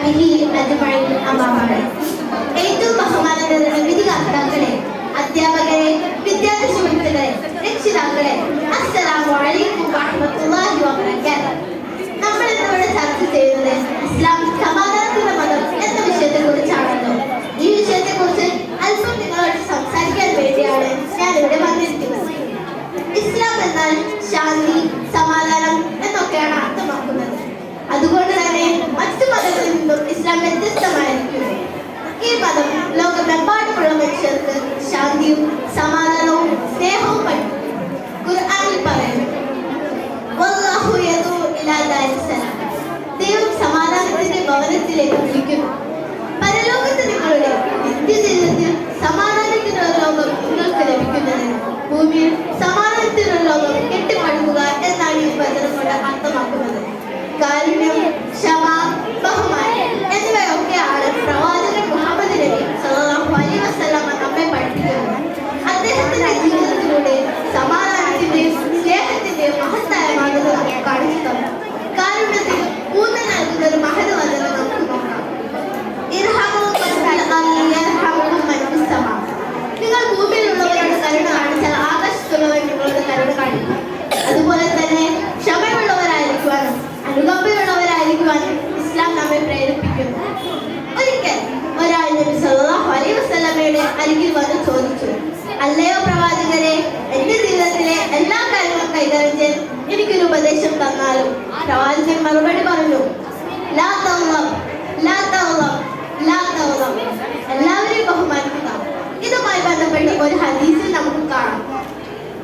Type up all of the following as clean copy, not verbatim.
وصحبه أجمعين أما بعد. ഏറ്റവും ബഹുമാനതരമായ വിധികർത്താക്കളെ, അധ്യാപകരെ, വിദ്യാർത്ഥി സുഹൃത്തുക്കളെ, രക്ഷിതാക്കളെ, അസ്സലാമു അലൈക്കും വറഹ്മത്തുള്ളാഹി വബറകാതുഹു. നമ്മൾ ഇന്നിവിടെ ചർച്ച ചെയ്യുന്നത് ഇസ്ലാം സമാധാനത്തിന്റെ മതം എന്ന വിഷയത്തെ കുറിച്ചാണല്ലോ. ഈ വിഷയത്തെ കുറിച്ച് അല്പം നിങ്ങളോട് സംസാരിക്കാൻ വേണ്ടിയാണ് ഞാൻ ഇവിടെ വന്നിരിക്കുന്നത്. ഇസ്ലാം എന്നാൽ ശാന്തി, സമാധാനം എന്നൊക്കെയാണ് അർത്ഥമാക്കുന്നത്. അതുകൊണ്ട് തന്നെ മറ്റു മതങ്ങളിൽ നിന്നും ഇസ്ലാം വ്യത്യസ്തമായിരിക്കുന്നു. ഈ മതം ലോകമെമ്പാടുമുള്ള മനുഷ്യർക്ക് ശാന്തിയും സമാധാനവും സ്നേഹവും പഠിപ്പിക്കും. ഖുർആനിൽ പറയുന്നു, വല്ലാഹു യദൂ ഇലാ ദാരിസ് സലാം, ദൈവം സമാധാനത്തിന്റെ ഭവനത്തിലേക്ക് വിളിക്കുന്നു. പരലോകത്ത് നിങ്ങളുടെ നിത്യജീവിതത്തിൽ സമാധാനത്തിനുള്ള ലോകം നിങ്ങൾക്ക് ലഭിക്കുന്നതിന് ഭൂമിയിൽ സമാധാനത്തിനുള്ള ലോകം കെട്ടിപ്പടുക്കുക എന്നാണ് ഈ വചനം കൊണ്ട് അർത്ഥമാക്കുന്നത്. കാരുണ്യം, ക്ഷമ, ബഹുമാനം എന്നിവയൊക്കെയാണ് പ്രവാചകൻ മുഹമ്മദ് നബി സല്ലല്ലാഹു അലൈഹി വസല്ലം നമ്മെ പഠിപ്പിക്കുന്നത്. അദ്ദേഹത്തിന്റെ ജീവിതത്തിലൂടെ സമാധാനത്തിന്റെയും സ്നേഹത്തിന്റെയും മഹത്തായ മാതൃക കാണിച്ചു തന്നു. കാരുണ്യത്തിന് ഊന്നൽ നൽകുന്ന ഒരു മഹത് വചനം നമുക്ക് നോക്കാം. നിങ്ങൾ ഭൂമിയിലുള്ളവരോട് കരുണ കാണിച്ചാൽ ആകാശത്തുള്ളവർ നിങ്ങളോട് കരുണ കാണിക്കും. അതുപോലെ തന്നെ ക്ഷമയുള്ളവരായിരിക്കുവാനും അനുകമ്പയുള്ളവരായിരിക്കുവാനും ഇസ്ലാം നമ്മെ പ്രേരിപ്പിക്കുന്നു. ഒരിക്കൽ ഒരാൾ നബി സല്ലല്ലാഹു അലൈഹി വസല്ലമയുടെ അരികിൽ വന്ന് ചോദിച്ചു, അല്ലയോ പ്രവാചകരെ, എന്റെ ജീവിതത്തിലെ എല്ലാ കാര്യങ്ങളും കൈകാര്യം ചെയ്യാൻ എനിക്കൊരു ഉപദേശം തന്നാലും. പ്രവാചകൻ മറുപടി പറഞ്ഞു, ലാ തഗ്ളബ്, ലാ തഗ്ളബ്, ലാ തഗ്ളബ്, എല്ലാവരെയും ബഹുമാനിക്കുക. ഇതുമായി ബന്ധപ്പെട്ട് ഒരു ഹദീസിൽ നമുക്ക് കാണാം.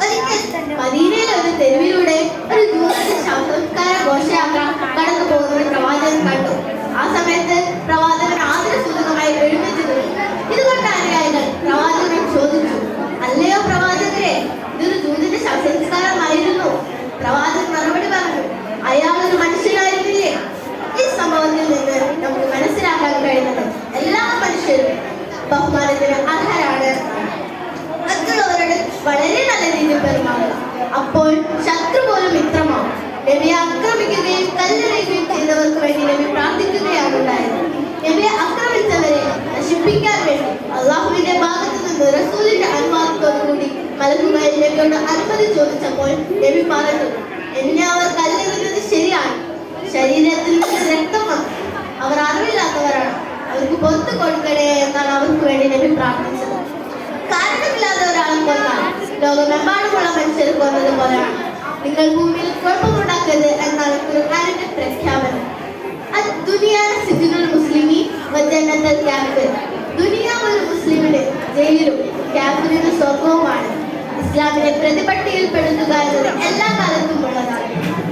ഒരിക്കൽ മദീനയിലെ ഒരു തെരുവിലൂടെ ഒരു ജൂതന്റെ ശവസംസ്കാര ഘോഷയാത്ര കടന്നു പോകുന്നത് പ്രവാചകൻ കണ്ടു. ആ സമയത്ത് പ്രവാചകൻ ആദരസൂചകമായി എഴുന്നേറ്റ് നിന്നു. ഇതുകൊണ്ട് അനുയായികൾ പ്രവാചകൻ ചോദിച്ചു, അല്ലയോ പ്രവാചകരെ, ഇതൊരു ജൂതന്റെ ശവസംസ്കാരമായിരുന്നു. പ്രവാചകൻ മറുപടി പറഞ്ഞു, അയാളൊരു മനുഷ്യനായിരുന്നില്ലേ? ഈ സംഭവത്തിൽ നിന്ന് നമുക്ക് മനസ്സിലാക്കാൻ കഴിയുന്നത് എല്ലാ മനുഷ്യരും ബഹുമാനത്തിന് അർഹരാണ്. മറ്റുള്ളവരോട് വളരെ നല്ല രീതിയിൽ പെരുമാറുക, അപ്പോൾ ശത്രു പോലും മിത്രമാവും. നബിയെ ആക്രമിക്കുകയും കല്ലെറിയുകയും ചെയ്തവർക്ക് വേണ്ടി നബി പ്രാർത്ഥിക്കുകയാണ് ഉണ്ടായത്. നബിയെ ആക്രമിച്ചവരെ നശിപ്പിക്കാൻ വേണ്ടി അള്ളാഹുവിന്റെ ഭാഗത്തു നിന്ന് റസൂലിന്റെ അനുവാദത്തോടുകൂടി മലക്കുകൾ നബിയോട് അനുമതി ചോദിച്ചപ്പോൾ നബി പറഞ്ഞു, എന്നെ അവർ കല്ലെറിയുന്നത് ശരിയാണ്. ശരീരത്തിൽ നിന്ന് രക്തം വന്നു, അവർ അറിവില്ലാത്തവരാണ്, അവർക്ക് പുറത്തു കൊടുക്കണേ എന്നാണ് അവർക്ക് വേണ്ടി നബി പ്രാർത്ഥിച്ചത്. കാരണമില്ലാത്ത ഒരാളെ കൊന്നാൽ ലോകമെമ്പാടുമുള്ള മനുഷ്യർ കൊന്നത് പോലെയാണ്. നിങ്ങൾ ഭൂമിയിൽ കുഴപ്പമുണ്ടാക്കരുത് എന്നാണ് ഖുർആനിന്റെ പ്രഖ്യാപനം. ദുനിയാന സിജുനുൽ മുസ്ലിമി വജന്നത്തുൽ കാഫിർ, ദുനിയാവ് ഒരു മുസ്ലിമിന് ജയിലും കാഫിറിന് സ്വർഗവുമാണ്. ഇസ്ലാമിനെ പ്രതിപട്ടികയിൽപ്പെടുത്തുക എന്നത് എല്ലാ കാലത്തും ഉള്ളതാണ്.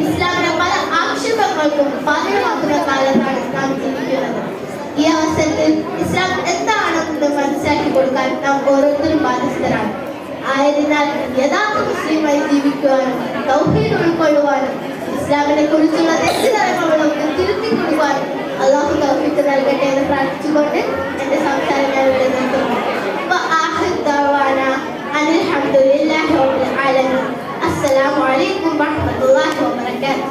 ഇസ്ലാമിന്റെ പല ആക്ഷേപങ്ങൾക്കും പാതകമാക്കുന്ന കാലത്താണ് നാം ജീവിക്കുന്നത്. ഈ അവസരത്തിൽ ഇസ്ലാം എന്താണെന്ന് മനസ്സിലാക്കി കൊടുക്കാൻ നാം ഓരോരുത്തരും ബാധ്യസ്ഥരാണ്. ആയതിനാൽ യഥാർത്ഥ മുസ്ലിമായി ജീവിക്കുവാനും തൗഹീദ് ഉൾക്കൊള്ളുവാനും ഇസ്ലാമിനെ കുറിച്ചുള്ള തെറ്റിദ്ധാരണകളൊക്കെ തിരുത്തി കൊടുക്കുവാനും അല്ലാഹു തൗഫീഖ് നൽകട്ടെ എന്ന് പ്രാർത്ഥിച്ചുകൊണ്ട് എന്റെ സംസാരം ഞാൻ ഇവിടെ നിർത്തുന്നു. അൽഹംദുലില്ലാഹി റബ്ബിൽ ആലമീൻ. അസ്സലാമു അലൈക്കും വറഹ്മത്തുള്ളാഹി വബറകാതുഹു.